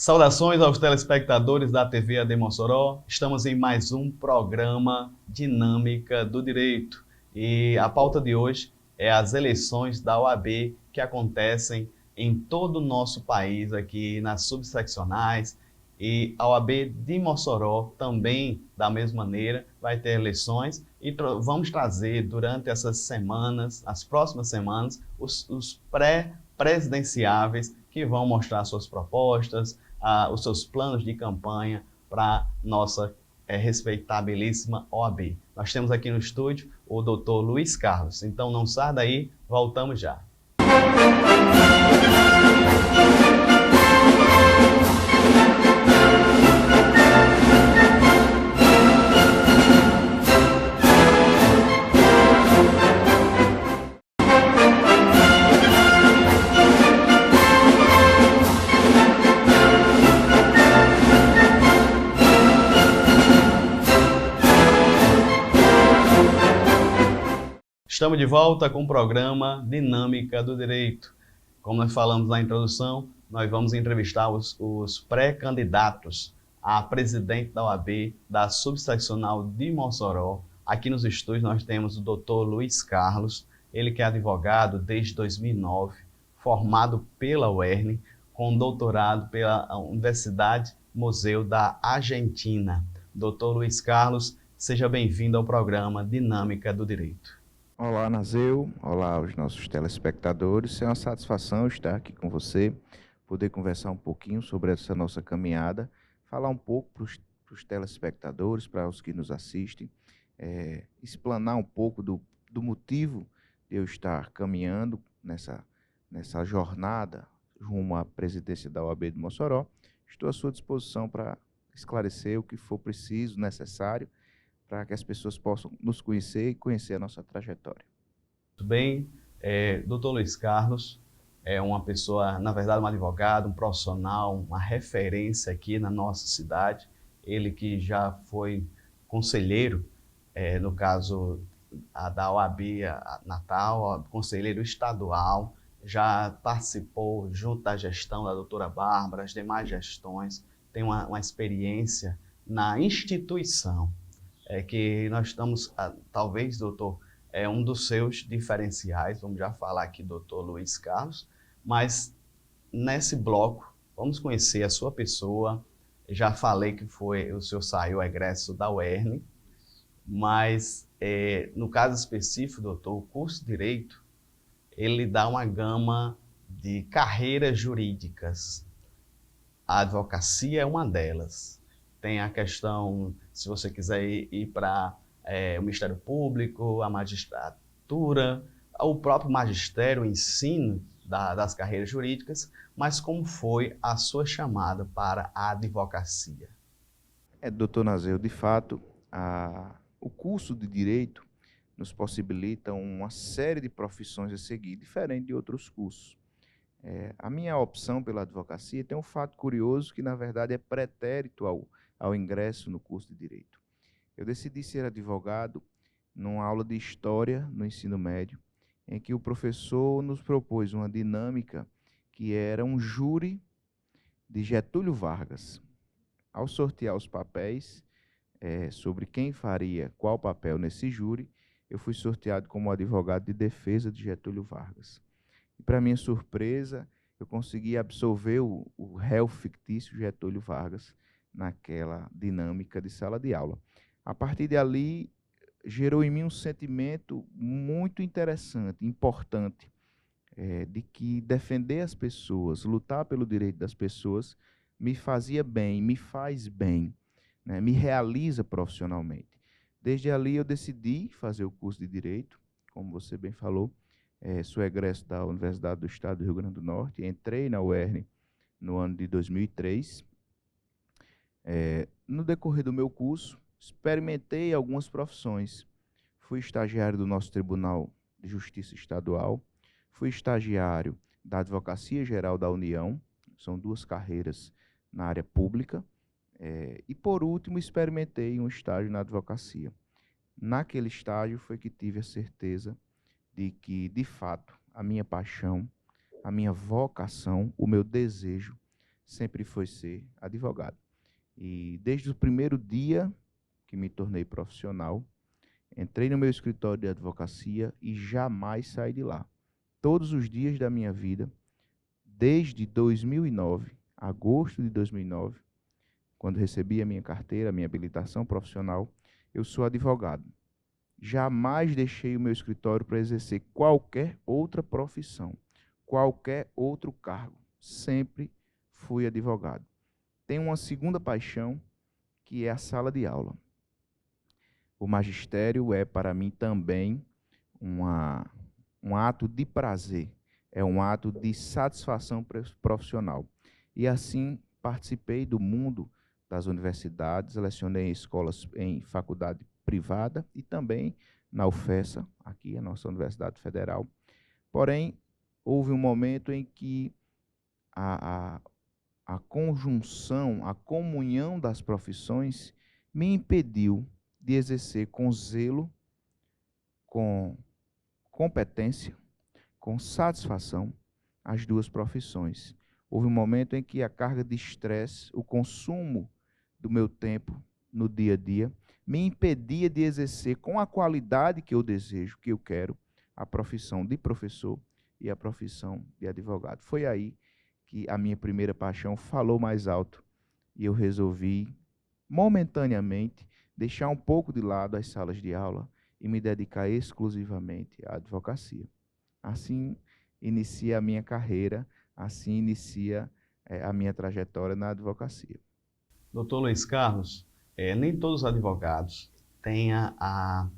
Saudações aos telespectadores da TV AD Mossoró. Estamos em mais um programa Dinâmica do Direito. E a pauta de hoje é as eleições da OAB que acontecem em todo o nosso país, aqui nas subseccionais. E a OAB de Mossoró também, da mesma maneira, vai ter eleições. E vamos trazer durante essas semanas, as próximas semanas, os pré-presidenciáveis que vão mostrar suas propostas, os seus planos de campanha para nossa respeitabilíssima OAB. Nós temos aqui no estúdio o doutor Luiz Carlos. Então não saia daí, voltamos já. Estamos de volta com o programa Dinâmica do Direito. Como nós falamos na introdução, nós vamos entrevistar os pré-candidatos a presidente da OAB da Subseccional de Mossoró. Aqui nos estúdios nós temos o doutor Luiz Carlos, ele que é advogado desde 2009, formado pela UERN, com doutorado pela Universidade Museu da Argentina. Doutor Luiz Carlos, seja bem-vindo ao programa Dinâmica do Direito. Olá, Nazeu. Olá aos nossos telespectadores. É uma satisfação estar aqui com você, poder conversar um pouquinho sobre essa nossa caminhada, falar um pouco para os telespectadores, para os que nos assistem, explanar um pouco do motivo de eu estar caminhando nessa jornada rumo à presidência da OAB de Mossoró. Estou à sua disposição para esclarecer o que for preciso, necessário, para que as pessoas possam nos conhecer e conhecer a nossa trajetória. Muito bem. Doutor Luiz Carlos é uma pessoa, na verdade, um advogado, um profissional, uma referência aqui na nossa cidade. Ele que já foi conselheiro, no caso da OAB Natal, conselheiro estadual, já participou junto da gestão da doutora Bárbara, as demais gestões, tem uma experiência na instituição. Que nós estamos, talvez, doutor, um dos seus diferenciais, vamos já falar aqui, doutor Luiz Carlos, mas nesse bloco, vamos conhecer a sua pessoa. Já falei que o senhor saiu egresso da UERN, mas no caso específico, doutor, o curso de Direito, ele dá uma gama de carreiras jurídicas. A advocacia é uma delas. Tem a questão, se você quiser ir para o Ministério Público, a magistratura, o próprio magistério, o ensino das carreiras jurídicas, mas como foi a sua chamada para a advocacia? Doutor Nazeu, de fato, o curso de Direito nos possibilita uma série de profissões a seguir, diferente de outros cursos. A minha opção pela advocacia tem um fato curioso que, na verdade, é pretérito ao ingresso no curso de Direito. Eu decidi ser advogado numa aula de História no ensino médio, em que o professor nos propôs uma dinâmica que era um júri de Getúlio Vargas. Ao sortear os papéis sobre quem faria qual papel nesse júri, eu fui sorteado como advogado de defesa de Getúlio Vargas. E, para minha surpresa, eu consegui absolver o réu fictício Getúlio Vargas naquela dinâmica de sala de aula. A partir dali, gerou em mim um sentimento muito interessante, importante, de que defender as pessoas, lutar pelo direito das pessoas, me fazia bem, me faz bem, né, me realiza profissionalmente. Desde ali eu decidi fazer o curso de Direito, como você bem falou. Sou egresso da Universidade do Estado do Rio Grande do Norte, entrei na UERN no ano de 2003. No decorrer do meu curso, experimentei algumas profissões. Fui estagiário do nosso Tribunal de Justiça Estadual, fui estagiário da Advocacia Geral da União, são duas carreiras na área pública, e, por último, experimentei um estágio na advocacia. Naquele estágio foi que tive a certeza de que, de fato, a minha paixão, a minha vocação, o meu desejo sempre foi ser advogado. E desde o primeiro dia que me tornei profissional, entrei no meu escritório de advocacia e jamais saí de lá. Todos os dias da minha vida, desde 2009, agosto de 2009, quando recebi a minha carteira, a minha habilitação profissional, eu sou advogado. Jamais deixei o meu escritório para exercer qualquer outra profissão, qualquer outro cargo. Sempre fui advogado. Tenho uma segunda paixão, que é a sala de aula. O magistério é, para mim, também um ato de prazer, é um ato de satisfação profissional. E assim, participei do mundo das universidades, lecionei em escolas, em faculdade privada e também na UFESA, aqui a nossa Universidade Federal. Porém, houve um momento em que a, a, a conjunção, a comunhão das profissões me impediu de exercer com zelo, com competência, com satisfação, as duas profissões. Houve um momento em que a carga de estresse, o consumo do meu tempo no dia a dia, me impedia de exercer com a qualidade que eu desejo, que eu quero, a profissão de professor e a profissão de advogado. Foi aí que a minha primeira paixão falou mais alto e eu resolvi, momentaneamente, deixar um pouco de lado as salas de aula e me dedicar exclusivamente à advocacia. Assim inicia a minha carreira, assim inicia a minha trajetória na advocacia. Doutor Luiz Carlos, nem todos os advogados têm a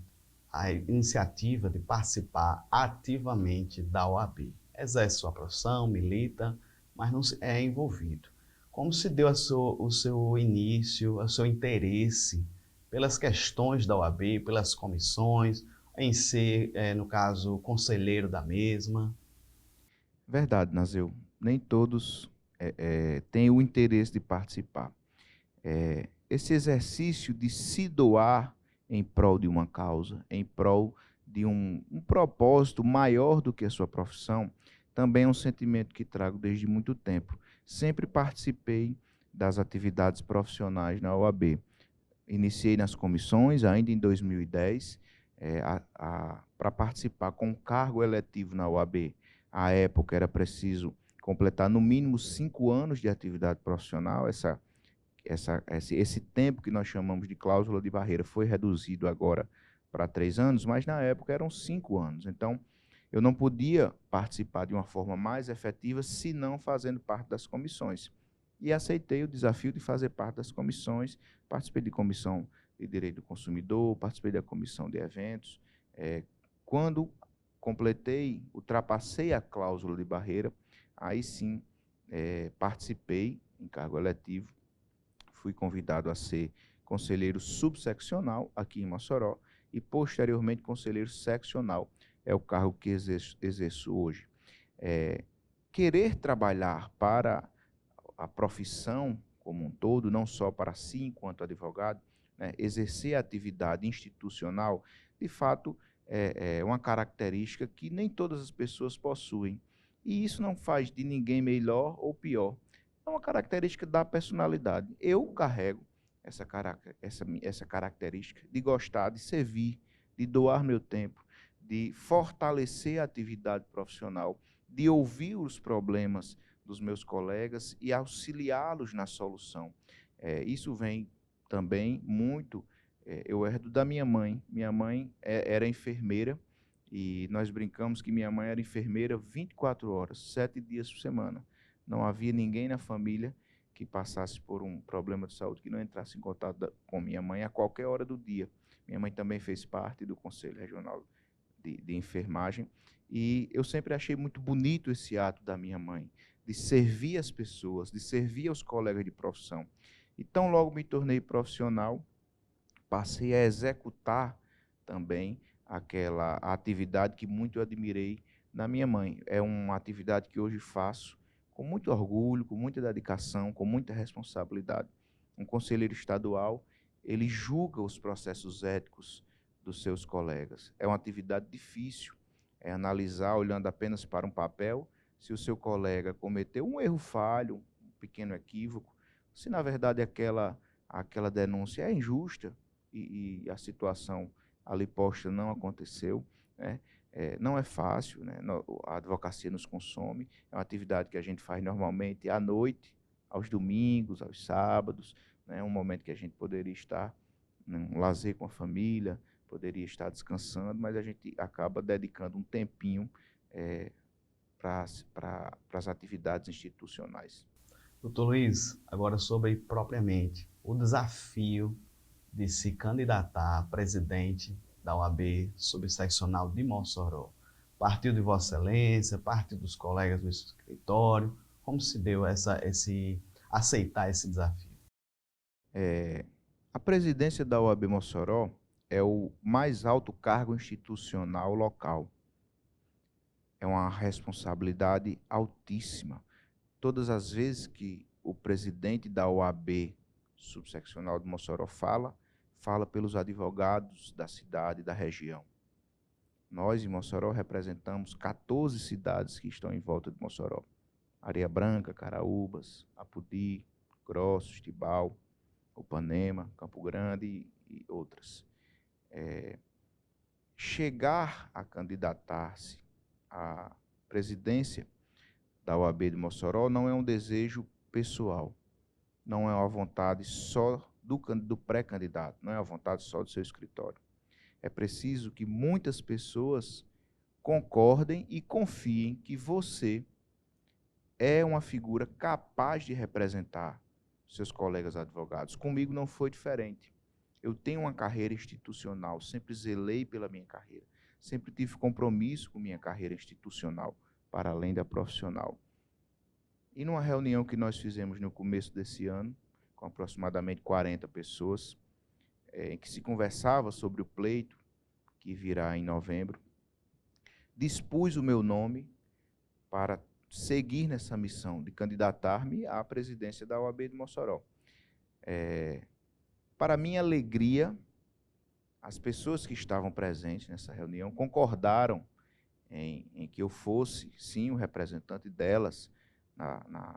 iniciativa de participar ativamente da OAB. Exerce sua profissão, milita, mas não é envolvido. Como se deu o seu início, o seu interesse pelas questões da OAB, pelas comissões, em ser, no caso, conselheiro da mesma? Verdade, Nazeu. Nem todos têm o interesse de participar. Esse exercício de se doar em prol de uma causa, em prol de um propósito maior do que a sua profissão, também é um sentimento que trago desde muito tempo. Sempre participei das atividades profissionais na OAB. Iniciei nas comissões, ainda em 2010, para participar com cargo eletivo na OAB. À época era preciso completar no mínimo 5 anos de atividade profissional. Esse tempo que nós chamamos de cláusula de barreira foi reduzido agora para 3 anos, mas na época eram 5 anos. Então, eu não podia participar de uma forma mais efetiva se não fazendo parte das comissões. E aceitei o desafio de fazer parte das comissões, participei de comissão de direito do consumidor, participei da comissão de eventos. Quando ultrapassei a cláusula de barreira, aí sim participei em cargo eletivo, fui convidado a ser conselheiro subseccional aqui em Mossoró e, posteriormente, conselheiro seccional. É o cargo que exerço hoje. Querer trabalhar para a profissão como um todo, não só para si enquanto advogado, né, exercer a atividade institucional, de fato, é uma característica que nem todas as pessoas possuem. E isso não faz de ninguém melhor ou pior. É uma característica da personalidade. Eu carrego essa característica de gostar, de servir, de doar meu tempo, de fortalecer a atividade profissional, de ouvir os problemas dos meus colegas e auxiliá-los na solução. Isso vem também muito, eu herdo da minha mãe. Minha mãe era enfermeira e nós brincamos que minha mãe era enfermeira 24 horas, 7 dias por semana. Não havia ninguém na família que passasse por um problema de saúde que não entrasse em contato com minha mãe a qualquer hora do dia. Minha mãe também fez parte do Conselho Regional de Enfermagem e eu sempre achei muito bonito esse ato da minha mãe, de servir as pessoas, de servir aos colegas de profissão. Então, logo me tornei profissional, passei a executar também aquela atividade que muito admirei na minha mãe. É uma atividade que hoje faço com muito orgulho, com muita dedicação, com muita responsabilidade. Um conselheiro estadual, ele julga os processos éticos dos seus colegas. É uma atividade difícil, é analisar, olhando apenas para um papel, se o seu colega cometeu um erro falho, pequeno equívoco, se na verdade aquela denúncia é injusta e a situação ali posta não aconteceu, né? Não é fácil, né? A advocacia nos consome, é uma atividade que a gente faz normalmente à noite, aos domingos, aos sábados, né? Um momento que a gente poderia estar num lazer com a família, poderia estar descansando, mas a gente acaba dedicando um tempinho para as atividades institucionais. Doutor Luiz, agora sobre propriamente o desafio de se candidatar a presidente da OAB subseccional de Mossoró. Partiu de Vossa Excelência, partiu dos colegas do escritório, como se deu aceitar esse desafio? A presidência da OAB Mossoró é o mais alto cargo institucional local. É uma responsabilidade altíssima. Todas as vezes que o presidente da OAB subseccional de Mossoró fala pelos advogados da cidade e da região. Nós, em Mossoró, representamos 14 cidades que estão em volta de Mossoró. Areia Branca, Caraúbas, Apodi, Grossos, Tibau, Upanema, Campo Grande e outras. Chegar a candidatar-se à presidência da OAB de Mossoró não é um desejo pessoal, não é uma vontade só do pré-candidato, não é uma vontade só do seu escritório. É preciso que muitas pessoas concordem e confiem que você é uma figura capaz de representar seus colegas advogados. Comigo não foi diferente. Eu tenho uma carreira institucional, sempre zelei pela minha carreira, sempre tive compromisso com minha carreira institucional, para além da profissional. E numa reunião que nós fizemos no começo desse ano, com aproximadamente 40 pessoas, em que se conversava sobre o pleito que virá em novembro, dispus o meu nome para seguir nessa missão de candidatar-me à presidência da OAB de Mossoró. Para minha alegria, as pessoas que estavam presentes nessa reunião concordaram em que eu fosse, sim, o representante delas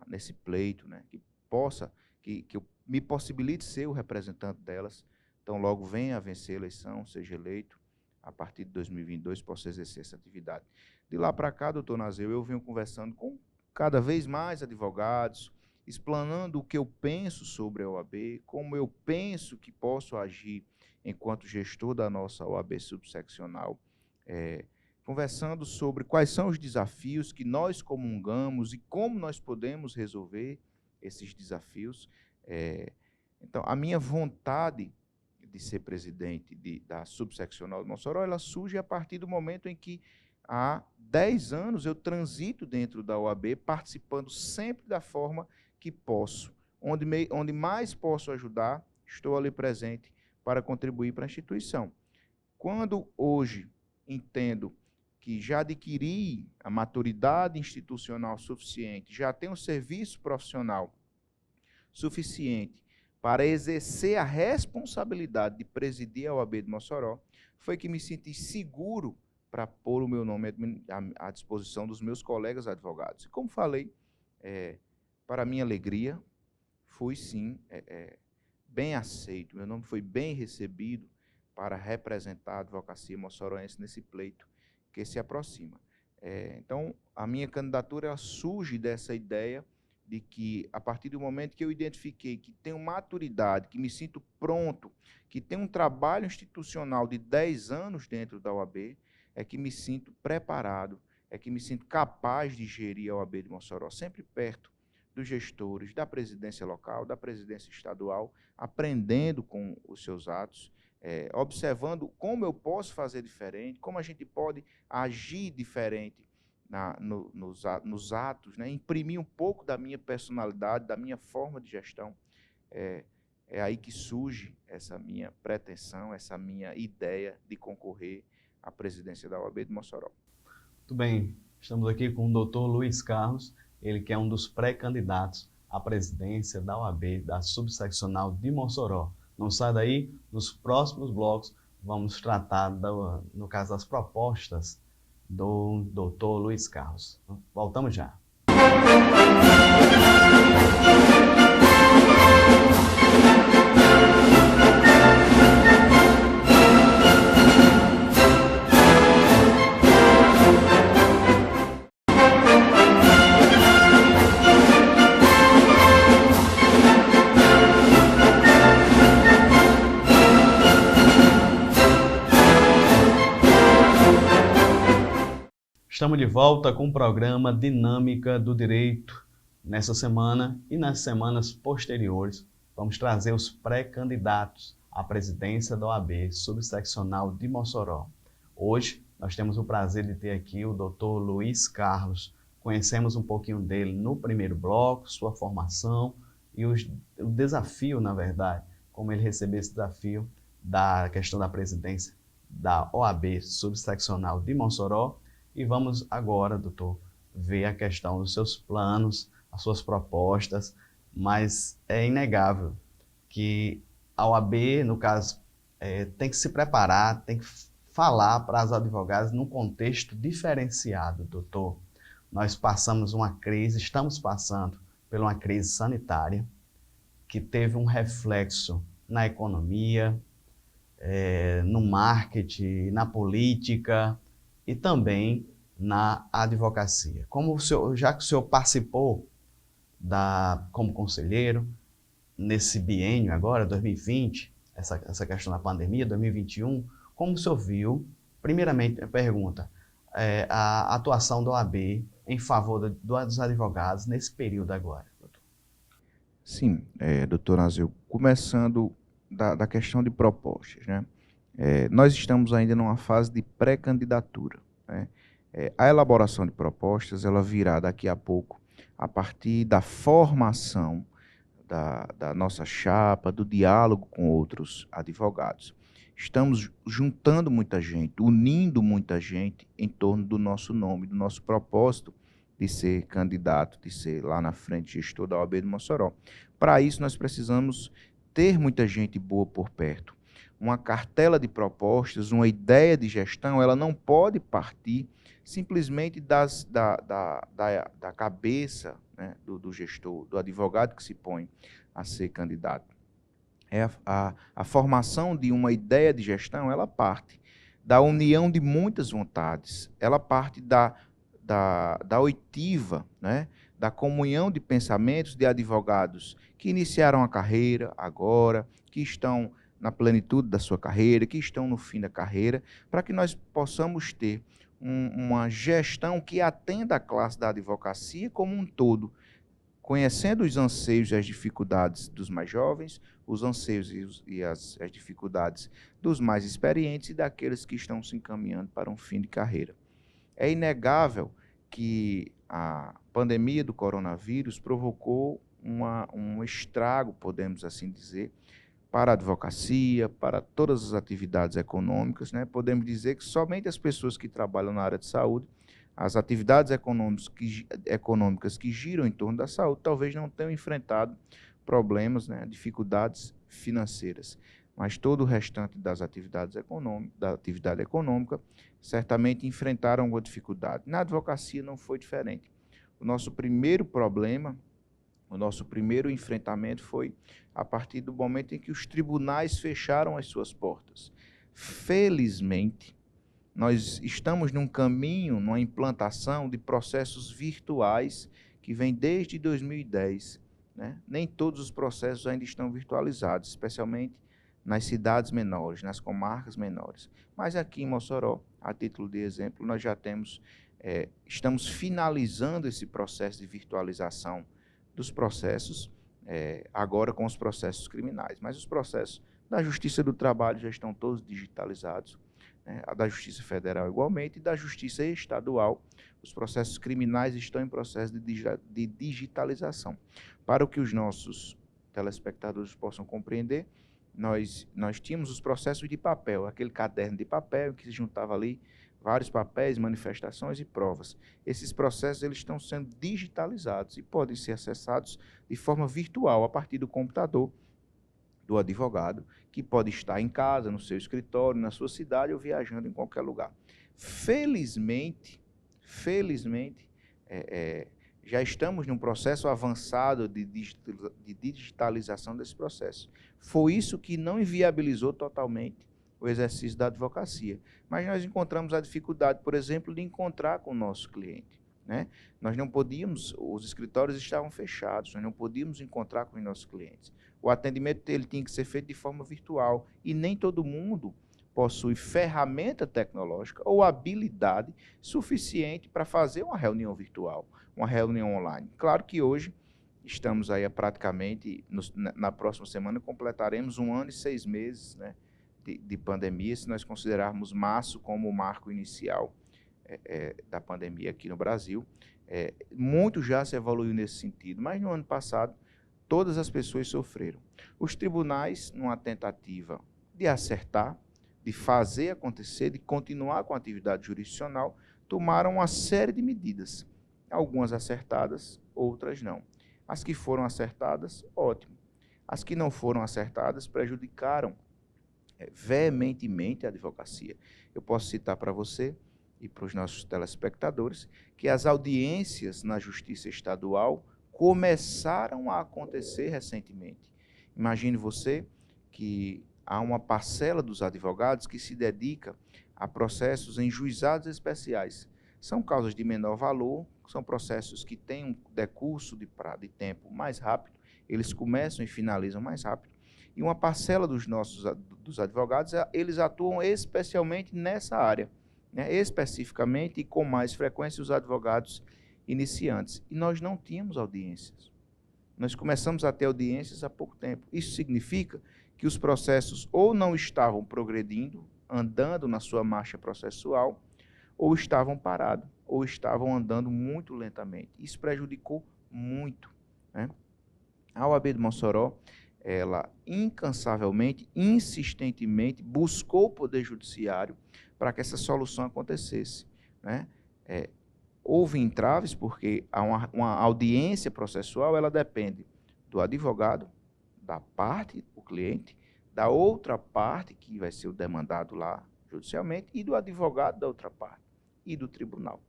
nesse pleito, né, que eu me possibilite ser o representante delas, então logo venha a vencer a eleição, seja eleito, a partir de 2022 possa exercer essa atividade. De lá para cá, doutor Nazeu, eu venho conversando com cada vez mais advogados, explanando o que eu penso sobre a OAB, como eu penso que posso agir enquanto gestor da nossa OAB subseccional, conversando sobre quais são os desafios que nós comungamos e como nós podemos resolver esses desafios. Então, a minha vontade de ser presidente da subseccional de Mossoró, ela surge a partir do momento em que, há 10 anos, eu transito dentro da OAB, participando sempre da forma que posso. Onde mais posso ajudar, estou ali presente para contribuir para a instituição. Quando hoje entendo que já adquiri a maturidade institucional suficiente, já tenho um serviço profissional suficiente para exercer a responsabilidade de presidir a OAB de Mossoró, foi que me senti seguro para pôr o meu nome à disposição dos meus colegas advogados. E como falei, para minha alegria, fui sim bem aceito, meu nome foi bem recebido para representar a advocacia moçoroense nesse pleito que se aproxima. Então, a minha candidatura ela surge dessa ideia de que, a partir do momento que eu identifiquei que tenho maturidade, que me sinto pronto, que tenho um trabalho institucional de 10 anos dentro da OAB, é que me sinto preparado, é que me sinto capaz de gerir a OAB de Mossoró, sempre perto dos gestores, da presidência local, da presidência estadual, aprendendo com os seus atos, observando como eu posso fazer diferente, como a gente pode agir diferente nos atos, né? Imprimir um pouco da minha personalidade, da minha forma de gestão. É aí que surge essa minha pretensão, essa minha ideia de concorrer à presidência da OAB de Mossoró. Muito bem, estamos aqui com o doutor Luiz Carlos, ele que é um dos pré-candidatos à presidência da OAB, da subseccional de Mossoró. Não sai daí, nos próximos blocos vamos tratar, no caso, das propostas do doutor Luiz Carlos. Voltamos já. Estamos de volta com o programa Dinâmica do Direito. Nessa semana e nas semanas posteriores, vamos trazer os pré-candidatos à presidência da OAB subseccional de Mossoró. Hoje, nós temos o prazer de ter aqui o Dr. Luiz Carlos. Conhecemos um pouquinho dele no primeiro bloco, sua formação e o desafio, na verdade, como ele recebeu esse desafio da questão da presidência da OAB subseccional de Mossoró. E vamos agora, doutor, ver a questão dos seus planos, as suas propostas, mas é inegável que a OAB, no caso, tem que se preparar, tem que falar para as advogadas num contexto diferenciado, doutor. Nós passamos uma crise, estamos passando por uma crise sanitária que teve um reflexo na economia, no marketing, na política, e também na advocacia. Como já que o senhor participou como conselheiro nesse biênio agora, 2020, essa questão da pandemia, 2021, como o senhor viu, primeiramente, a pergunta, a atuação da OAB em favor dos advogados nesse período agora? Doutor? Sim, doutor Nazeu, começando da questão de propostas, né? Nós estamos ainda numa fase de pré-candidatura, né? A elaboração de propostas, ela virá daqui a pouco, a partir da formação da nossa chapa, do diálogo com outros advogados. Estamos juntando muita gente, unindo muita gente em torno do nosso nome, do nosso propósito de ser candidato, de ser lá na frente gestor da OAB de Mossoró. Para isso, nós precisamos ter muita gente boa por perto. Uma cartela de propostas, uma ideia de gestão, ela não pode partir simplesmente da cabeça, né, do gestor, do advogado que se põe a ser candidato. A formação de uma ideia de gestão, ela parte da união de muitas vontades, ela parte da oitiva, né, da comunhão de pensamentos de advogados que iniciaram a carreira agora, que estão na plenitude da sua carreira, que estão no fim da carreira, para que nós possamos ter uma gestão que atenda a classe da advocacia como um todo, conhecendo os anseios e as dificuldades dos mais jovens, os anseios e as dificuldades dos mais experientes e daqueles que estão se encaminhando para um fim de carreira. É inegável que a pandemia do coronavírus provocou um estrago, podemos assim dizer, para a advocacia, para todas as atividades econômicas, né? Podemos dizer que somente as pessoas que trabalham na área de saúde, as atividades econômicas que giram em torno da saúde, talvez não tenham enfrentado problemas, né, dificuldades financeiras. Mas todo o restante das atividades da atividade econômica certamente enfrentaram alguma dificuldade. Na advocacia não foi diferente. O nosso primeiro problema, o nosso primeiro enfrentamento foi a partir do momento em que os tribunais fecharam as suas portas. Felizmente, nós estamos num caminho, numa implantação de processos virtuais que vem desde 2010. Né? Nem todos os processos ainda estão virtualizados, especialmente nas cidades menores, nas comarcas menores. Mas aqui em Mossoró, a título de exemplo, nós já estamos finalizando esse processo de virtualização dos processos, agora com os processos criminais. Mas os processos da Justiça do Trabalho já estão todos digitalizados, né? A da Justiça Federal igualmente, e da Justiça Estadual. Os processos criminais estão em processo de digitalização. Para que os nossos telespectadores possam compreender, nós tínhamos os processos de papel, aquele caderno de papel que se juntava ali vários papéis, manifestações e provas. Esses processos eles estão sendo digitalizados e podem ser acessados de forma virtual a partir do computador do advogado, que pode estar em casa, no seu escritório, na sua cidade ou viajando em qualquer lugar. Felizmente, já estamos num processo avançado de digitalização desse processo. Foi isso que não inviabilizou totalmente o exercício da advocacia. Mas nós encontramos a dificuldade, por exemplo, de encontrar com o nosso cliente, né? Nós não podíamos, os escritórios estavam fechados, nós não podíamos encontrar com os nossos clientes. O atendimento dele tinha que ser feito de forma virtual e nem todo mundo possui ferramenta tecnológica ou habilidade suficiente para fazer uma reunião virtual, uma reunião online. Claro que hoje estamos aí praticamente, na próxima semana completaremos 1 ano e 6 meses, né, de pandemia, se nós considerarmos março como o marco inicial da pandemia aqui no Brasil. Muito já se evoluiu nesse sentido, mas no ano passado todas as pessoas sofreram. Os tribunais, numa tentativa de acertar, de fazer acontecer, de continuar com a atividade jurisdicional, tomaram uma série de medidas, algumas acertadas, outras não. As que foram acertadas, ótimo. As que não foram acertadas prejudicaram veementemente a advocacia. Eu posso citar para você e para os nossos telespectadores que as audiências na Justiça Estadual começaram a acontecer recentemente. Imagine você que há uma parcela dos advogados que se dedica a processos em juizados especiais. São causas de menor valor, são processos que têm um decurso de tempo mais rápido, eles começam e finalizam mais rápido. E uma parcela dos advogados, eles atuam especialmente nessa área, né? Especificamente e com mais frequência os advogados iniciantes. E nós não tínhamos audiências. Nós começamos a ter audiências há pouco tempo. Isso significa que os processos ou não estavam progredindo, andando na sua marcha processual, ou estavam parados, ou estavam andando muito lentamente. Isso prejudicou muito, né? A OAB de Mossoró, ela incansavelmente, insistentemente buscou o Poder Judiciário para que essa solução acontecesse, né? Houve entraves porque uma audiência processual, ela depende do advogado, da parte, o cliente, da outra parte, que vai ser o demandado lá judicialmente, e do advogado da outra parte, e do tribunal.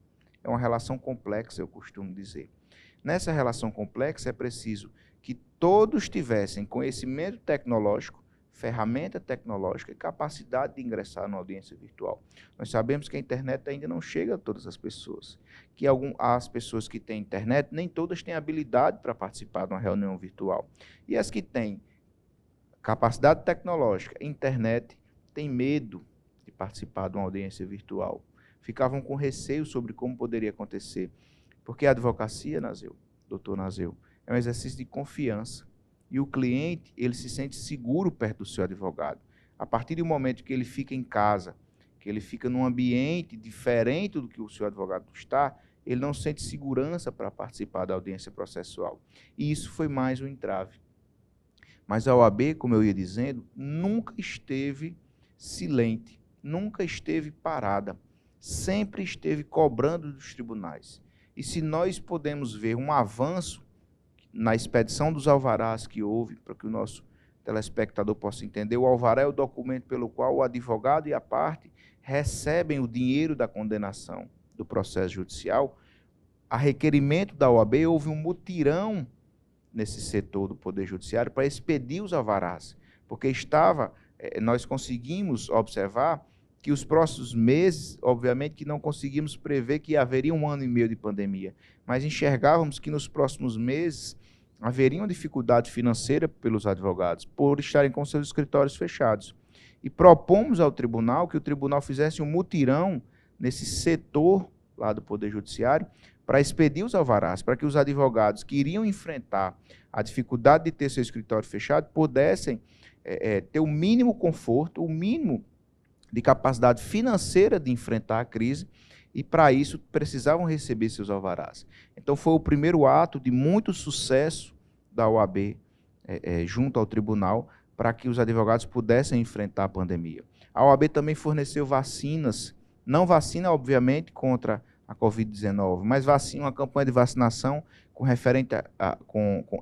É uma relação complexa, eu costumo dizer. Nessa relação complexa, é preciso que todos tivessem conhecimento tecnológico, ferramenta tecnológica e capacidade de ingressar na audiência virtual. Nós sabemos que a internet ainda não chega a todas as pessoas, que as pessoas que têm internet, nem todas têm habilidade para participar de uma reunião virtual. E as que têm capacidade tecnológica, internet, têm medo de participar de uma audiência virtual. Ficavam com receio sobre como poderia acontecer. Porque a advocacia, Nazeu, doutor Nazeu, é um exercício de confiança. E o cliente, ele se sente seguro perto do seu advogado. A partir do momento que ele fica em casa, que ele fica num ambiente diferente do que o seu advogado está, ele não sente segurança para participar da audiência processual. E isso foi mais um entrave. Mas a OAB, como eu ia dizendo, nunca esteve silente, nunca esteve parada, sempre esteve cobrando dos tribunais. E se nós podemos ver um avanço na expedição dos alvarás que houve, para que o nosso telespectador possa entender, o alvará é o documento pelo qual o advogado e a parte recebem o dinheiro da condenação do processo judicial. A requerimento da OAB, houve um mutirão nesse setor do Poder Judiciário para expedir os alvarás, porque nós conseguimos observar que os próximos meses, obviamente que não conseguimos prever que haveria 1 ano e meio de pandemia, mas enxergávamos que nos próximos meses haveria uma dificuldade financeira pelos advogados, por estarem com seus escritórios fechados. E propomos ao tribunal que o tribunal fizesse um mutirão nesse setor lá do Poder Judiciário para expedir os alvarás, para que os advogados que iriam enfrentar a dificuldade de ter seu escritório fechado pudessem ter o mínimo conforto, o mínimo de capacidade financeira de enfrentar a crise, e para isso precisavam receber seus alvarás. Então foi o primeiro ato de muito sucesso da OAB junto ao tribunal para que os advogados pudessem enfrentar a pandemia. A OAB também forneceu vacinas, não vacina, obviamente, contra a Covid-19, mas vacina, uma campanha de vacinação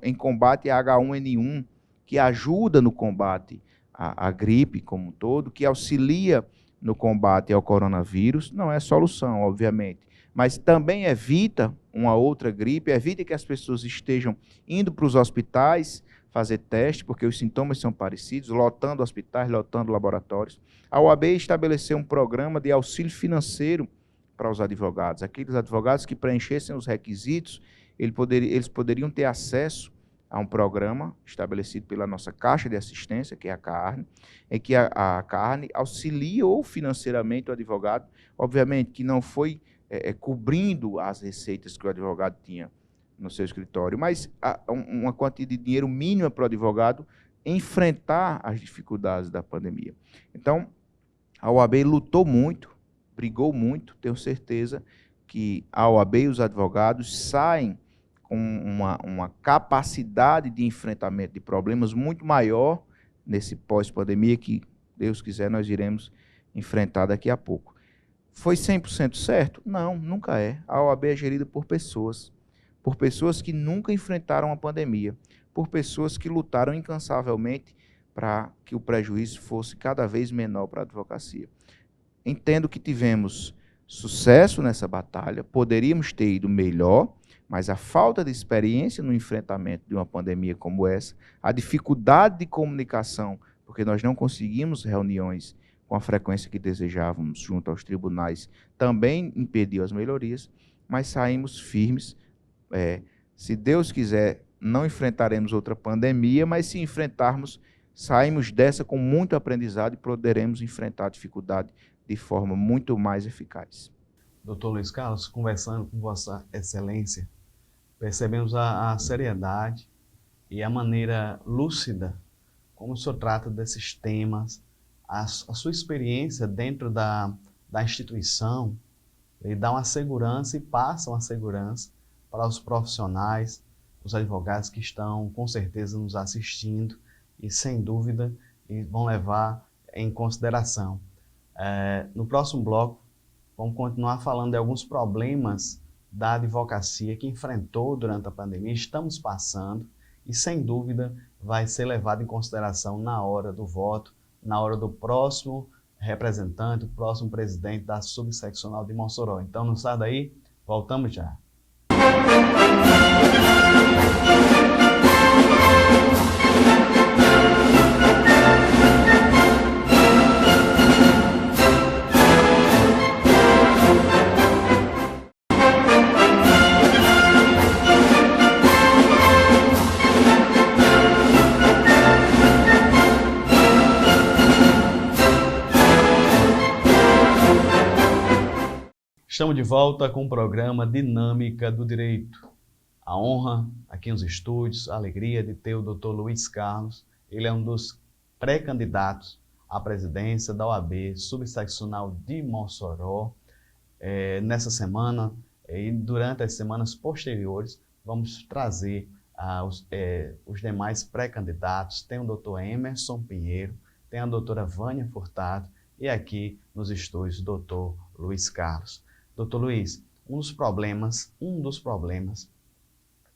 em combate à H1N1, que ajuda no combate à gripe como um todo, que auxilia no combate ao coronavírus. Não é solução, obviamente, mas também evita uma outra gripe, evite que as pessoas estejam indo para os hospitais fazer teste, porque os sintomas são parecidos, lotando hospitais, lotando laboratórios. A OAB estabeleceu um programa de auxílio financeiro para os advogados. Aqueles advogados que preenchessem os requisitos, eles poderiam ter acesso a um programa estabelecido pela nossa Caixa de Assistência, que é a CARNE, em que a CARNE auxiliou financeiramente o advogado, obviamente que não foi cobrindo as receitas que o advogado tinha no seu escritório, mas uma quantia de dinheiro mínima para o advogado enfrentar as dificuldades da pandemia. Então, a OAB lutou muito, brigou muito, tenho certeza que a OAB e os advogados saem com uma capacidade de enfrentamento de problemas muito maior nesse pós-pandemia que, Deus quiser, nós iremos enfrentar daqui a pouco. Foi 100% certo? Não, nunca é. A OAB é gerida por pessoas que nunca enfrentaram a pandemia, por pessoas que lutaram incansavelmente para que o prejuízo fosse cada vez menor para a advocacia. Entendo que tivemos sucesso nessa batalha, poderíamos ter ido melhor, mas a falta de experiência no enfrentamento de uma pandemia como essa, a dificuldade de comunicação, porque nós não conseguimos reuniões com a frequência que desejávamos junto aos tribunais, também impediu as melhorias, mas saímos firmes. Se Deus quiser, não enfrentaremos outra pandemia, mas se enfrentarmos, saímos dessa com muito aprendizado e poderemos enfrentar a dificuldade de forma muito mais eficaz. Doutor Luiz Carlos, conversando com Vossa Excelência, percebemos a seriedade e a maneira lúcida como o senhor trata desses temas, a sua experiência dentro da instituição, ele dá uma segurança e passa uma segurança para os profissionais, os advogados que estão com certeza nos assistindo e sem dúvida vão levar em consideração. No próximo bloco, vamos continuar falando de alguns problemas da advocacia que enfrentou durante a pandemia, estamos passando e sem dúvida vai ser levado em consideração na hora do voto, na hora do próximo representante, o próximo presidente da subseccional de Mossoró. Então não sai daí, voltamos já. Estamos de volta com o programa Dinâmica do Direito. A honra aqui nos estúdios, a alegria de ter o Dr. Luiz Carlos. Ele é um dos pré-candidatos à presidência da OAB subseccional de Mossoró. Nessa semana e durante as semanas posteriores, vamos trazer os demais pré-candidatos. Tem o Dr. Emerson Pinheiro, tem a doutora Vânia Furtado e aqui nos estúdios o Dr. Luiz Carlos. Doutor Luiz, um dos problemas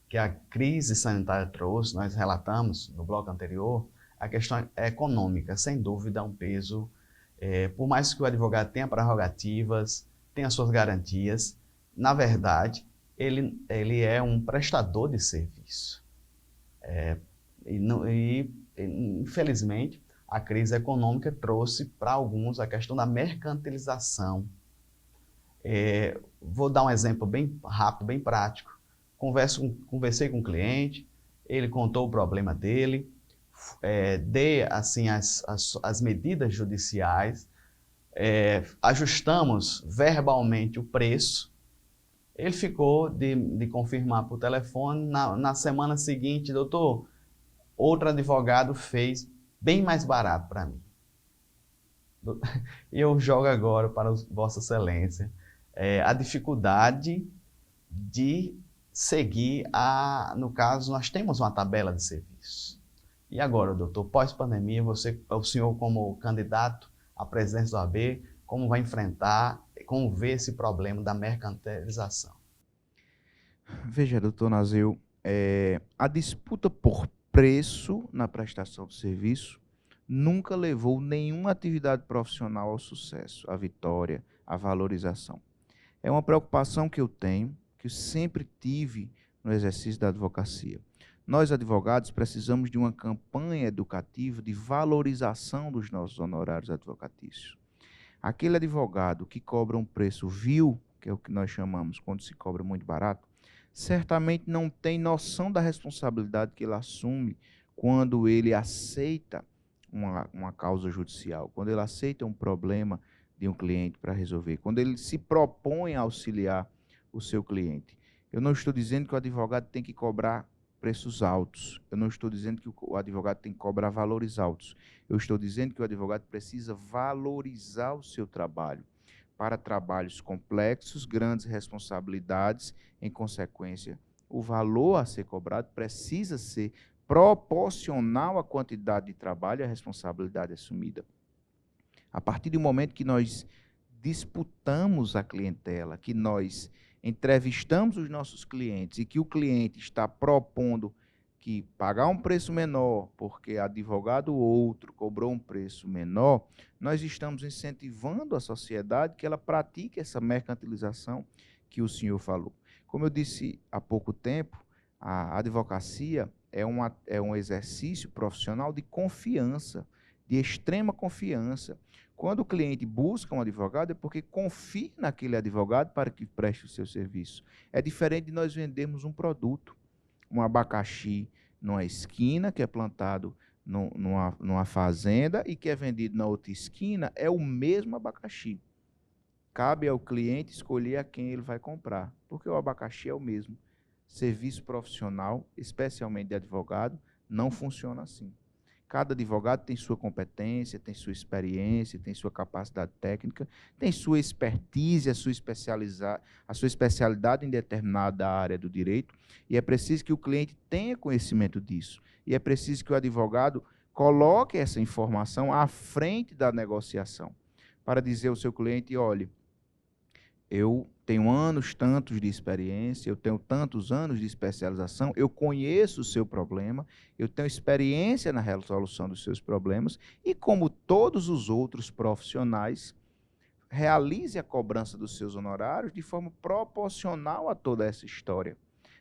que a crise sanitária trouxe, nós relatamos no bloco anterior, a questão econômica, sem dúvida, é um peso. Por mais que o advogado tenha prerrogativas, tenha suas garantias, na verdade, ele é um prestador de serviço. Infelizmente, a crise econômica trouxe para alguns a questão da mercantilização. Vou dar um exemplo bem rápido, bem prático. Conversei com um cliente, ele contou o problema dele, dei assim, as medidas judiciais, ajustamos verbalmente o preço, ele ficou de confirmar por telefone, na semana seguinte, doutor, outro advogado fez bem mais barato para mim. E eu jogo agora para Vossa Excelência a dificuldade de seguir no caso, nós temos uma tabela de serviço. E agora, doutor, pós-pandemia, o senhor como candidato à presidência da OAB, como vai enfrentar, como vê esse problema da mercantilização? Veja, doutor Naseu, a disputa por preço na prestação de serviço nunca levou nenhuma atividade profissional ao sucesso, à vitória, à valorização. É uma preocupação que eu tenho que eu sempre tive no exercício da advocacia. Nós, advogados, precisamos de uma campanha educativa de valorização dos nossos honorários advocatícios. Aquele advogado que cobra um preço vil, que é o que nós chamamos quando se cobra muito barato, certamente não tem noção da responsabilidade que ele assume quando ele aceita uma causa judicial, quando ele aceita um problema de um cliente para resolver, quando ele se propõe a auxiliar o seu cliente. Eu não estou dizendo que o advogado tem que cobrar preços altos, eu não estou dizendo que o advogado tem que cobrar valores altos, eu estou dizendo que o advogado precisa valorizar o seu trabalho para trabalhos complexos, grandes responsabilidades, em consequência, o valor a ser cobrado precisa ser proporcional à quantidade de trabalho e à responsabilidade assumida. A partir do momento que nós disputamos a clientela, que nós entrevistamos os nossos clientes e que o cliente está propondo que pagar um preço menor porque advogado outro cobrou um preço menor, nós estamos incentivando a sociedade que ela pratique essa mercantilização que o senhor falou. Como eu disse há pouco tempo, a advocacia é um exercício profissional de confiança, de extrema confiança. Quando o cliente busca um advogado é porque confia naquele advogado para que preste o seu serviço. É diferente de nós vendermos um produto, um abacaxi numa esquina, que é plantado numa fazenda e que é vendido na outra esquina, é o mesmo abacaxi. Cabe ao cliente escolher a quem ele vai comprar, porque o abacaxi é o mesmo. Serviço profissional, especialmente de advogado, não funciona assim. Cada advogado tem sua competência, tem sua experiência, tem sua capacidade técnica, tem sua expertise, a sua especialidade em determinada área do direito, e é preciso que o cliente tenha conhecimento disso. E é preciso que o advogado coloque essa informação à frente da negociação, para dizer ao seu cliente, olhe, eu tenho tantos de experiência, eu tenho tantos anos de especialização, eu conheço o seu problema, eu tenho experiência na resolução dos seus problemas e, como todos os outros profissionais, realize a cobrança dos seus honorários de forma proporcional a toda essa história,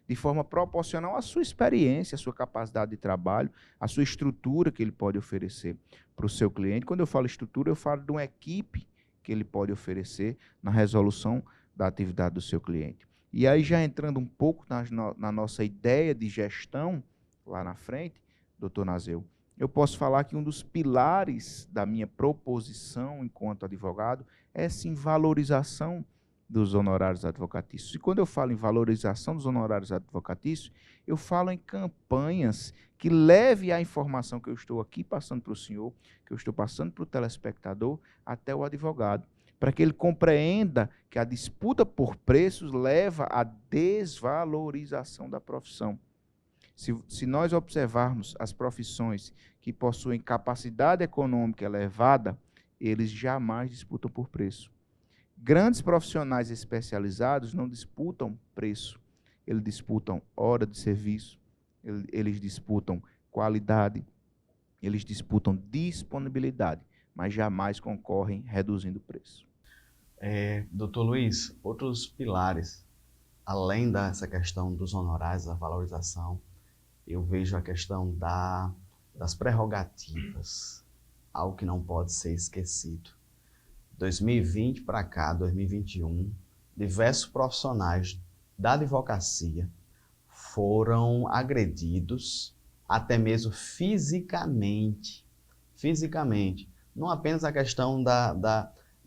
de forma proporcional à sua experiência, à sua capacidade de trabalho, à sua estrutura que ele pode oferecer para o seu cliente. Quando eu falo estrutura, eu falo de uma equipe que ele pode oferecer na resolução da atividade do seu cliente. E aí, já entrando um pouco na nossa ideia de gestão, lá na frente, doutor Naseu, eu posso falar que um dos pilares da minha proposição enquanto advogado é, sim, valorização dos honorários advocatícios. E quando eu falo em valorização dos honorários advocatícios, eu falo em campanhas que levem a informação que eu estou aqui passando para o senhor, que eu estou passando para o telespectador, até o advogado, para que ele compreenda que a disputa por preços leva à desvalorização da profissão. Se nós observarmos as profissões que possuem capacidade econômica elevada, eles jamais disputam por preço. Grandes profissionais especializados não disputam preço, eles disputam hora de serviço, eles disputam qualidade, eles disputam disponibilidade, mas jamais concorrem reduzindo o preço. Doutor Luiz, outros pilares, além dessa questão dos honorários, da valorização, eu vejo a questão das prerrogativas, algo que não pode ser esquecido. 2020 para cá, 2021, diversos profissionais da advocacia foram agredidos, até mesmo fisicamente. Não apenas a questão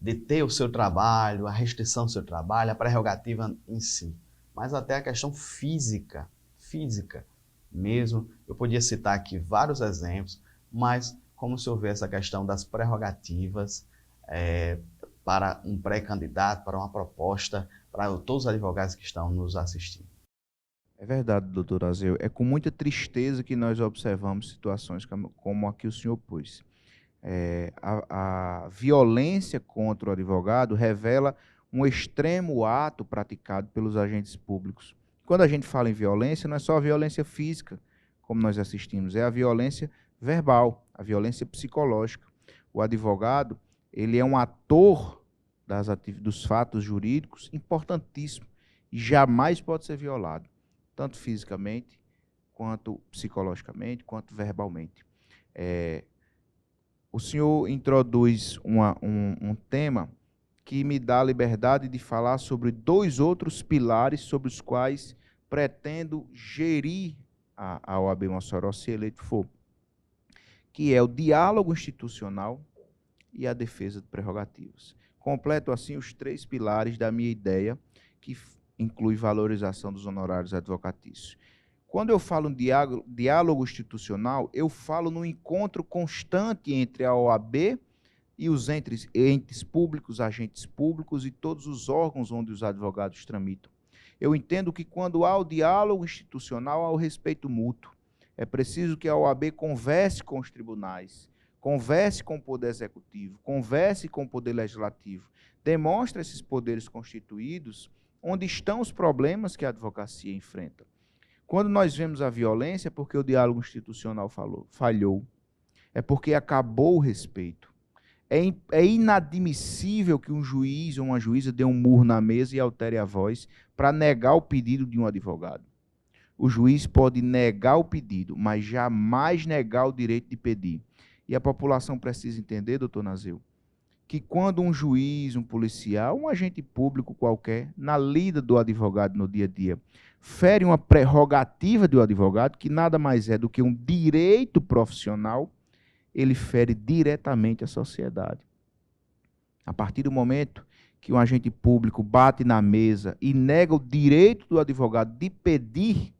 de ter o seu trabalho, a restrição do seu trabalho, a prerrogativa em si, mas até a questão física mesmo. Eu podia citar aqui vários exemplos, mas como o senhor vê essa questão das prerrogativas para um pré-candidato, para uma proposta, para todos os advogados que estão nos assistindo? É verdade, doutor Azeu. É com muita tristeza que nós observamos situações como a que o senhor pôs. A violência contra o advogado revela um extremo ato praticado pelos agentes públicos. Quando a gente fala em violência, não é só a violência física, como nós assistimos, é a violência verbal, a violência psicológica. O advogado, ele é um ator dos fatos jurídicos importantíssimo. e jamais pode ser violado, tanto fisicamente, quanto psicologicamente, quanto verbalmente. O senhor introduz um tema que me dá a liberdade de falar sobre 2 outros pilares sobre os quais pretendo gerir a OAB Mossoró, se eleito for, que é o diálogo institucional e a defesa de prerrogativas. Completo, assim, os 3 pilares da minha ideia, que inclui valorização dos honorários advocatícios. Quando eu falo em diálogo institucional, eu falo no encontro constante entre a OAB e os entes públicos, agentes públicos e todos os órgãos onde os advogados tramitam. Eu entendo que quando há o diálogo institucional, há o respeito mútuo. É preciso que a OAB converse com os tribunais, converse com o Poder Executivo, converse com o Poder Legislativo, demonstre esses poderes constituídos onde estão os problemas que a advocacia enfrenta. Quando nós vemos a violência, é porque o diálogo institucional falhou, é porque acabou o respeito. É inadmissível que um juiz ou uma juíza dê um murro na mesa e altere a voz para negar o pedido de um advogado. O juiz pode negar o pedido, mas jamais negar o direito de pedir. E a população precisa entender, doutor Naseu, que quando um juiz, um policial, um agente público qualquer, na lida do advogado no dia a dia, fere uma prerrogativa do advogado, que nada mais é do que um direito profissional, ele fere diretamente a sociedade. A partir do momento que um agente público bate na mesa e nega o direito do advogado de pedir,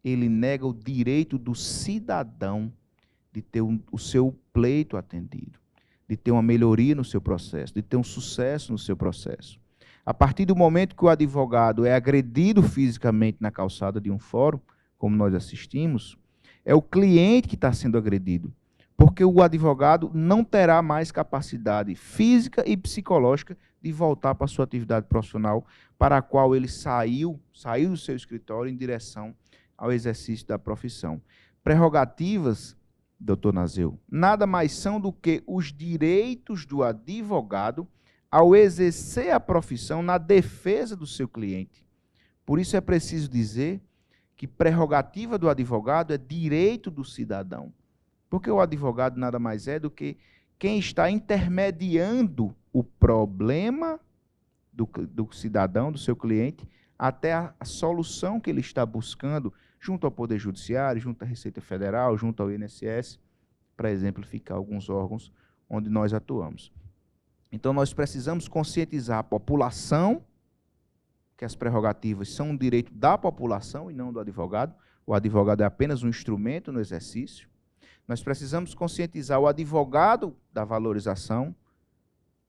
ele nega o direito do cidadão de ter o seu pleito atendido, de ter uma melhoria no seu processo, de ter um sucesso no seu processo. A partir do momento que o advogado é agredido fisicamente na calçada de um fórum, como nós assistimos, é o cliente que está sendo agredido, porque o advogado não terá mais capacidade física e psicológica de voltar para a sua atividade profissional, para a qual ele saiu do seu escritório em direção ao exercício da profissão. Prerrogativas, doutor Naseu, nada mais são do que os direitos do advogado ao exercer a profissão na defesa do seu cliente. Por isso é preciso dizer que prerrogativa do advogado é direito do cidadão. Porque o advogado nada mais é do que quem está intermediando o problema do cidadão, do seu cliente, até a solução que ele está buscando junto ao Poder Judiciário, junto à Receita Federal, junto ao INSS, para exemplificar alguns órgãos onde nós atuamos. Então, nós precisamos conscientizar a população que as prerrogativas são um direito da população e não do advogado. O advogado é apenas um instrumento no exercício. Nós precisamos conscientizar o advogado da valorização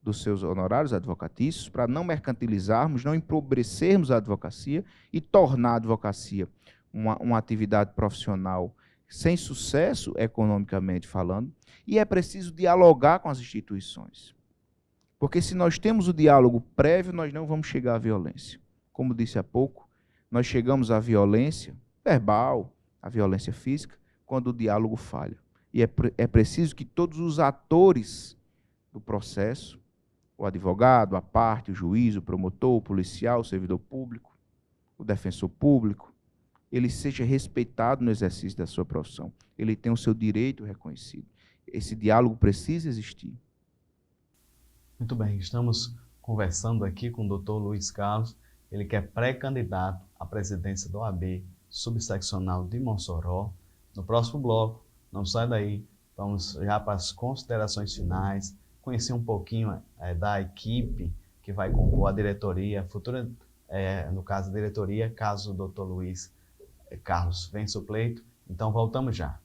dos seus honorários advocatícios para não mercantilizarmos, não empobrecermos a advocacia e tornar a advocacia uma atividade profissional sem sucesso economicamente falando. E é preciso dialogar com as instituições. Porque se nós temos o diálogo prévio, nós não vamos chegar à violência. Como disse há pouco, nós chegamos à violência verbal, à violência física, quando o diálogo falha. E é preciso que todos os atores do processo, o advogado, a parte, o juiz, o promotor, o policial, o servidor público, o defensor público, ele seja respeitado no exercício da sua profissão. Ele tem o seu direito reconhecido. Esse diálogo precisa existir. Muito bem, estamos conversando aqui com o doutor Luiz Carlos, ele que é pré-candidato à presidência da OAB subseccional de Mossoró. No próximo bloco, não sai daí, vamos já para as considerações finais, conhecer um pouquinho da equipe que vai compor a diretoria, futura, no caso, a diretoria, caso o doutor Luiz Carlos vença o pleito. Então, voltamos já.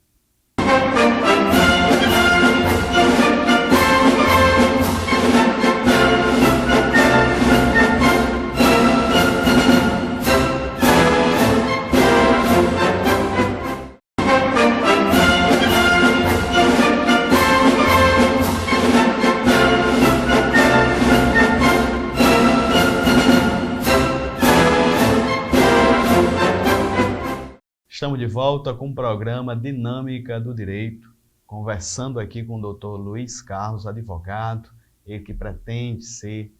Estamos de volta com o programa Dinâmica do Direito, conversando aqui com o doutor Luiz Carlos, advogado, ele que pretende ser,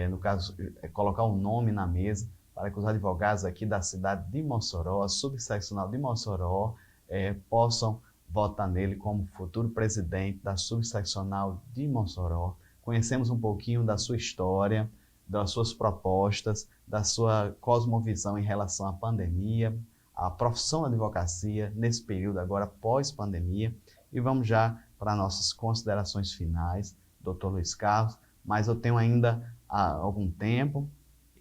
no caso, colocar um nome na mesa para que os advogados aqui da cidade de Mossoró, subseccional de Mossoró, possam votar nele como futuro presidente da subseccional de Mossoró. Conhecemos um pouquinho da sua história, das suas propostas, da sua cosmovisão em relação à pandemia, à profissão da advocacia nesse período agora pós-pandemia. E vamos já para nossas considerações finais, Dr. Luiz Carlos, mas eu tenho ainda algum tempo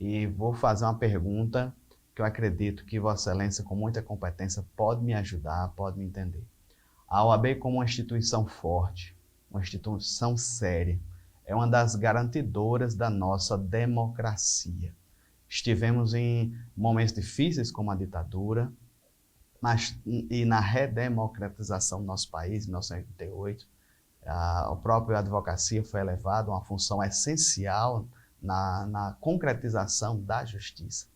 e vou fazer uma pergunta que eu acredito que Vossa Excelência, com muita competência, pode me ajudar, pode me entender. A OAB, como uma instituição forte, uma instituição séria, é uma das garantidoras da nossa democracia. Estivemos em momentos difíceis, como a ditadura, e na redemocratização do nosso país, em 1988, a própria advocacia foi elevada a uma função essencial na concretização da justiça.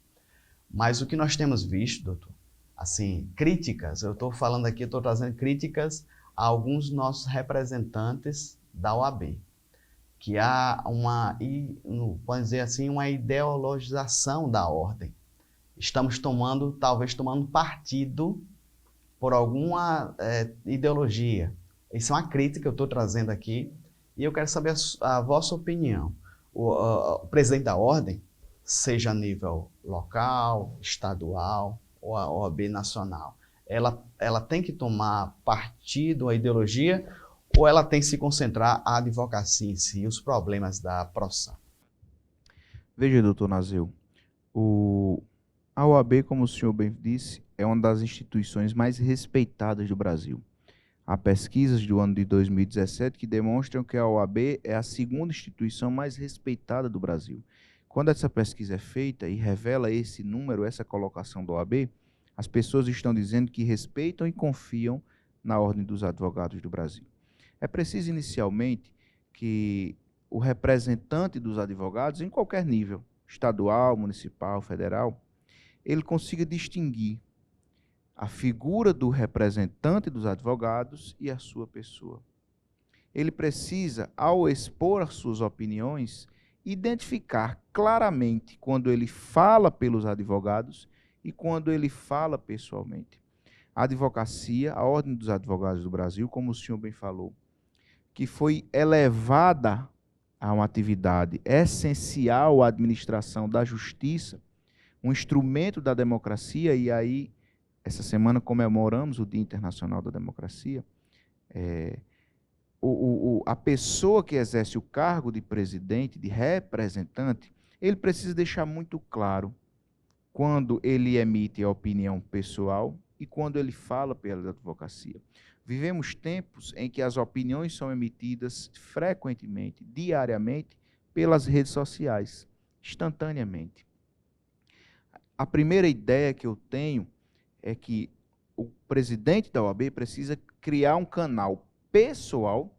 Mas o que nós temos visto, doutor, assim, críticas, eu estou falando aqui, estou trazendo críticas a alguns dos nossos representantes da OAB, que há pode dizer assim, uma ideologização da ordem. Estamos talvez tomando partido por alguma ideologia. Isso é uma crítica que eu estou trazendo aqui e eu quero saber a vossa opinião. O presidente da ordem, seja a nível local, estadual ou a OAB nacional, ela tem que tomar partido, a ideologia, ou ela tem que se concentrar a advocacia em si, os problemas da profissão? Veja, doutor Nazeu, a OAB, como o senhor bem disse, é uma das instituições mais respeitadas do Brasil. Há pesquisas do ano de 2017 que demonstram que a OAB é a segunda instituição mais respeitada do Brasil. Quando essa pesquisa é feita e revela esse número, essa colocação da OAB, as pessoas estão dizendo que respeitam e confiam na Ordem dos Advogados do Brasil. É preciso, inicialmente, que o representante dos advogados, em qualquer nível, estadual, municipal, federal, ele consiga distinguir a figura do representante dos advogados e a sua pessoa. Ele precisa, ao expor as suas opiniões, identificar claramente quando ele fala pelos advogados e quando ele fala pessoalmente. A advocacia, a Ordem dos Advogados do Brasil, como o senhor bem falou, que foi elevada a uma atividade essencial à administração da justiça, um instrumento da democracia, e aí, essa semana comemoramos o Dia Internacional da Democracia. A pessoa que exerce o cargo de presidente, de representante, ele precisa deixar muito claro quando ele emite a opinião pessoal e quando ele fala pela advocacia. Vivemos tempos em que as opiniões são emitidas frequentemente, diariamente, pelas redes sociais, instantaneamente. A primeira ideia que eu tenho é que o presidente da OAB precisa criar um canal pessoal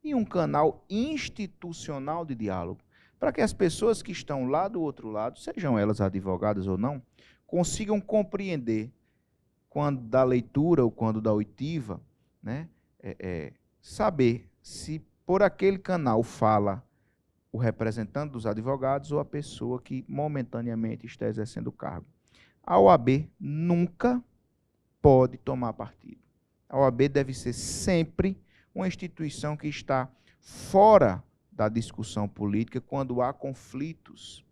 e um canal institucional de diálogo, para que as pessoas que estão lá do outro lado, sejam elas advogadas ou não, consigam compreender, quando da leitura ou quando da oitiva, né, saber se por aquele canal fala o representante dos advogados ou a pessoa que momentaneamente está exercendo o cargo. A OAB nunca pode tomar partido. A OAB deve ser sempre uma instituição que está fora da discussão política quando há conflitos,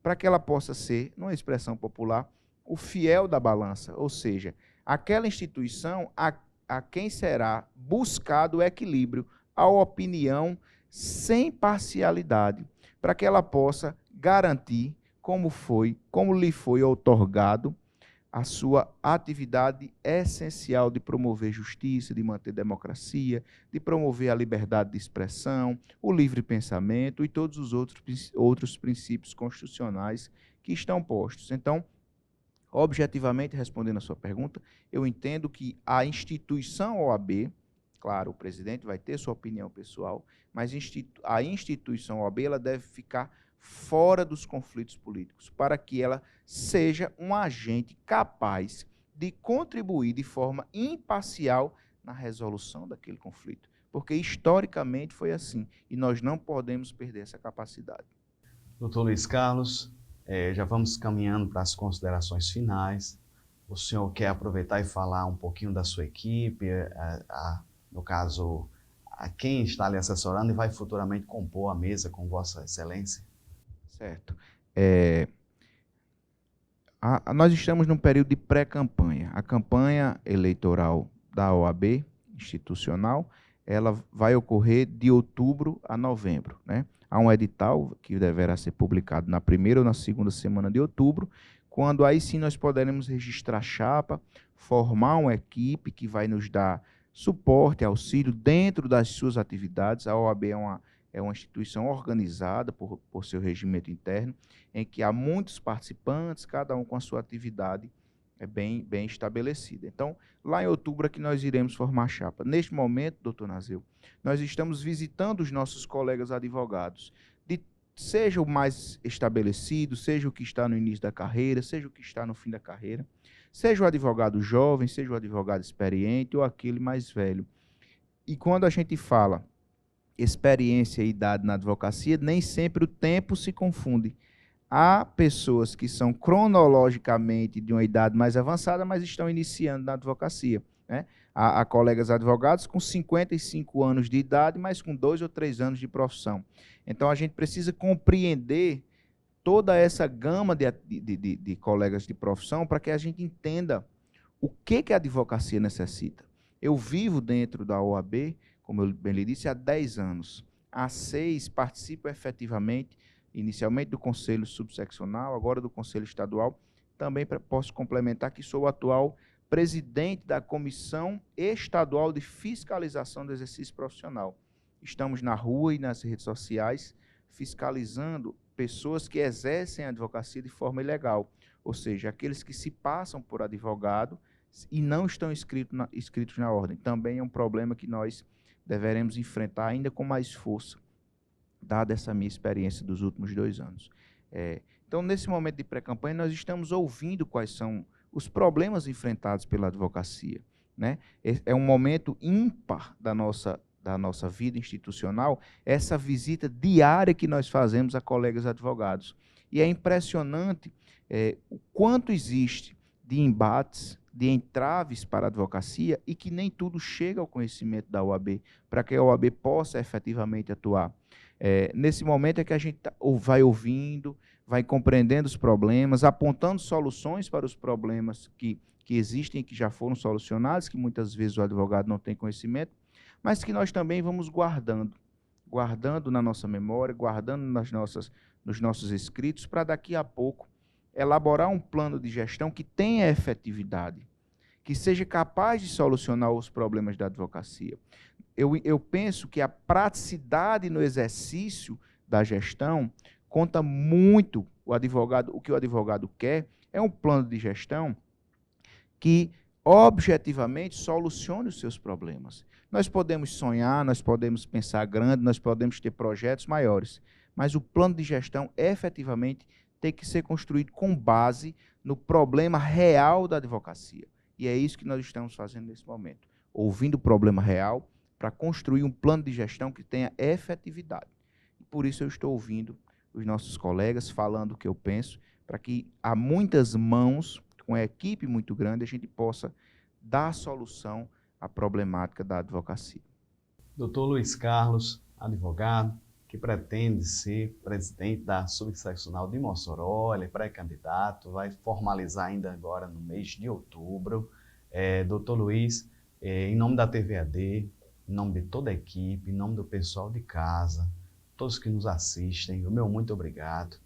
para que ela possa ser, numa expressão popular, o fiel da balança, ou seja, aquela instituição a quem será buscado o equilíbrio, a opinião sem parcialidade, para que ela possa garantir como lhe foi outorgado a sua atividade essencial de promover justiça, de manter democracia, de promover a liberdade de expressão, o livre pensamento e todos os outros princípios constitucionais que estão postos. Então, objetivamente, respondendo a sua pergunta, eu entendo que a instituição OAB, claro, o presidente vai ter sua opinião pessoal, mas a instituição OAB ela deve ficar fora dos conflitos políticos, para que ela seja um agente capaz de contribuir de forma imparcial na resolução daquele conflito. Porque historicamente foi assim, e nós não podemos perder essa capacidade. Doutor Luiz Carlos, Já vamos caminhando para as considerações finais. O senhor quer aproveitar e falar um pouquinho da sua equipe, no caso, a quem está lhe assessorando e vai futuramente compor a mesa com Vossa Excelência? Certo. Nós estamos num período de pré-campanha. A campanha eleitoral da OAB institucional, ela vai ocorrer de outubro a novembro, né? Há um edital que deverá ser publicado na primeira ou na segunda semana de outubro, quando aí sim nós poderemos registrar chapa, formar uma equipe que vai nos dar suporte, auxílio dentro das suas atividades. A OAB é uma instituição organizada por seu regimento interno, em que há muitos participantes, cada um com a sua atividade bem estabelecida. Então, lá em outubro é que nós iremos formar a chapa. Neste momento, doutor Nazeu, nós estamos visitando os nossos colegas advogados, seja o mais estabelecido, seja o que está no início da carreira, seja o que está no fim da carreira, seja o advogado jovem, seja o advogado experiente ou aquele mais velho. E quando a gente fala experiência e idade na advocacia, nem sempre o tempo se confunde. Há pessoas que são cronologicamente de uma idade mais avançada, mas estão iniciando na advocacia, né? Há colegas advogados com 55 anos de idade, mas com 2 ou 3 anos de profissão. Então, a gente precisa compreender toda essa gama de colegas de profissão para que a gente entenda o que a advocacia necessita. Eu vivo dentro da OAB, como eu bem lhe disse, há 10 anos. Há 6 participo efetivamente, inicialmente do Conselho Subseccional, agora do Conselho Estadual. Também posso complementar que sou o atual presidente da Comissão Estadual de Fiscalização do Exercício Profissional. Estamos na rua e nas redes sociais fiscalizando pessoas que exercem a advocacia de forma ilegal, ou seja, aqueles que se passam por advogado e não estão inscritos na ordem. Também é um problema que nós deveremos enfrentar ainda com mais força, dada essa minha experiência dos últimos 2 anos. Então, nesse momento de pré-campanha, nós estamos ouvindo quais são os problemas enfrentados pela advocacia, né? É um momento ímpar da nossa vida institucional, essa visita diária que nós fazemos a colegas advogados. E é impressionante o quanto existe de embates, de entraves para a advocacia e que nem tudo chega ao conhecimento da OAB, para que a OAB possa efetivamente atuar. Nesse momento é que a gente vai ouvindo, vai compreendendo os problemas, apontando soluções para os problemas que existem e que já foram solucionados, que muitas vezes o advogado não tem conhecimento, mas que nós também vamos guardando na nossa memória, guardando nos nossos escritos, para daqui a pouco elaborar um plano de gestão que tenha efetividade, que seja capaz de solucionar os problemas da advocacia. Eu penso que a praticidade no exercício da gestão conta muito. O que o advogado quer é um plano de gestão que objetivamente solucione os seus problemas. Nós podemos sonhar, nós podemos pensar grande, nós podemos ter projetos maiores, mas o plano de gestão efetivamente tem que ser construído com base no problema real da advocacia. E é isso que nós estamos fazendo nesse momento, ouvindo o problema real para construir um plano de gestão que tenha efetividade. E por isso eu estou ouvindo os nossos colegas falando o que eu penso, para que a muitas mãos, com a equipe muito grande, a gente possa dar solução à problemática da advocacia. Doutor Luiz Carlos, advogado, que pretende ser presidente da Subseccional de Mossoró, ele é pré-candidato, vai formalizar ainda agora no mês de outubro. Doutor Luiz, em nome da TVAD, em nome de toda a equipe, em nome do pessoal de casa, todos que nos assistem, o meu muito obrigado.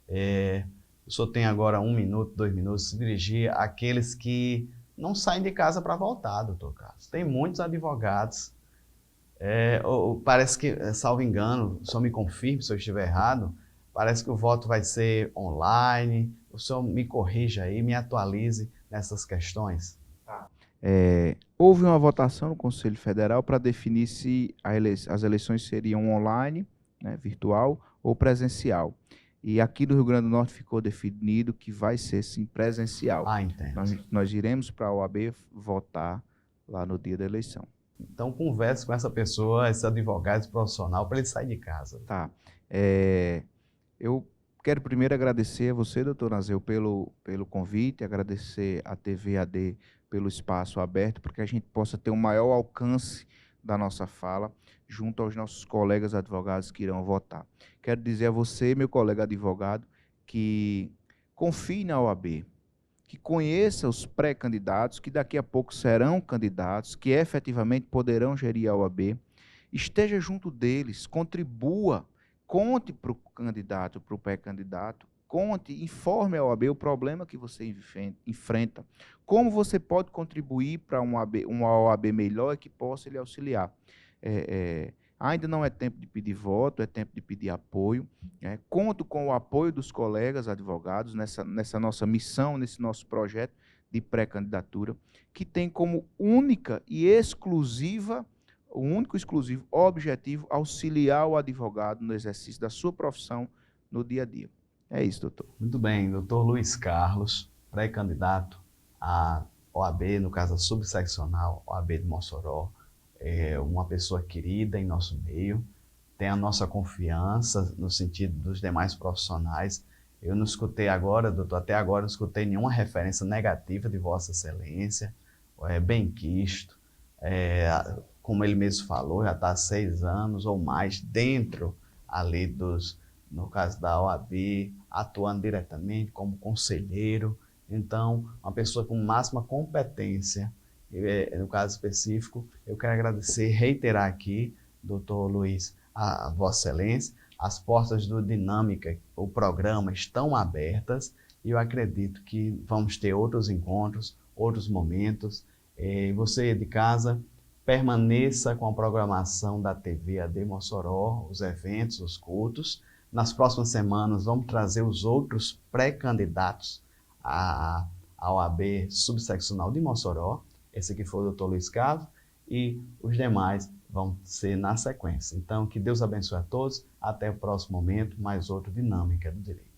O senhor tem agora 1 minuto, 2 minutos, se dirigir àqueles que não saem de casa para votar, doutor Carlos. Tem muitos advogados. Parece que, salvo engano, o senhor me confirme se eu estiver errado, parece que o voto vai ser online. O senhor me corrija aí, me atualize nessas questões. Houve uma votação no Conselho Federal para definir se as eleições seriam online, né, virtual ou presencial. E aqui no Rio Grande do Norte ficou definido que vai ser, sim, presencial. Entendo. Nós iremos para a OAB votar lá no dia da eleição. Então, converse com essa pessoa, esse advogado, esse profissional, para ele sair de casa. Tá. Eu Quero primeiro agradecer a você, doutor Nazeu, pelo convite, agradecer à TV AD pelo espaço aberto, para que a gente possa ter um maior alcance da nossa fala, junto aos nossos colegas advogados que irão votar. Quero dizer a você, meu colega advogado, que confie na OAB, que conheça os pré-candidatos, que daqui a pouco serão candidatos, que efetivamente poderão gerir a OAB, esteja junto deles, contribua, conte para o candidato, para o pré-candidato, conte, informe a OAB o problema que você enfrenta, como você pode contribuir para uma OAB melhor e que possa lhe auxiliar. Ainda não é tempo de pedir voto, é tempo de pedir apoio. Conto com o apoio dos colegas advogados nessa nossa missão, nesse nosso projeto de pré-candidatura, que tem como única e exclusiva, o único e exclusivo objetivo, auxiliar o advogado no exercício da sua profissão no dia a dia. É isso, doutor. Muito bem, doutor Luiz Carlos, pré-candidato à OAB, no caso a subseccional OAB de Mossoró, é uma pessoa querida em nosso meio, tem a nossa confiança no sentido dos demais profissionais. Eu não escutei agora, doutor, até agora não escutei nenhuma referência negativa de Vossa Excelência, benquisto, como ele mesmo falou, já está há 6 anos ou mais dentro ali no caso da OAB, atuando diretamente como conselheiro. Então, uma pessoa com máxima competência. No caso específico, eu quero agradecer, reiterar aqui, doutor Luiz, a Vossa Excelência, as portas do Dinâmica, o programa, estão abertas e eu acredito que vamos ter outros encontros, outros momentos. Você de casa, permaneça com a programação da TV AD Mossoró, os eventos, os cultos. Nas próximas semanas, vamos trazer os outros pré-candidatos à OAB subseccional de Mossoró. Esse aqui foi o doutor Luiz Carlos e os demais vão ser na sequência. Então, que Deus abençoe a todos. Até o próximo momento, mais outro Dinâmica do Direito.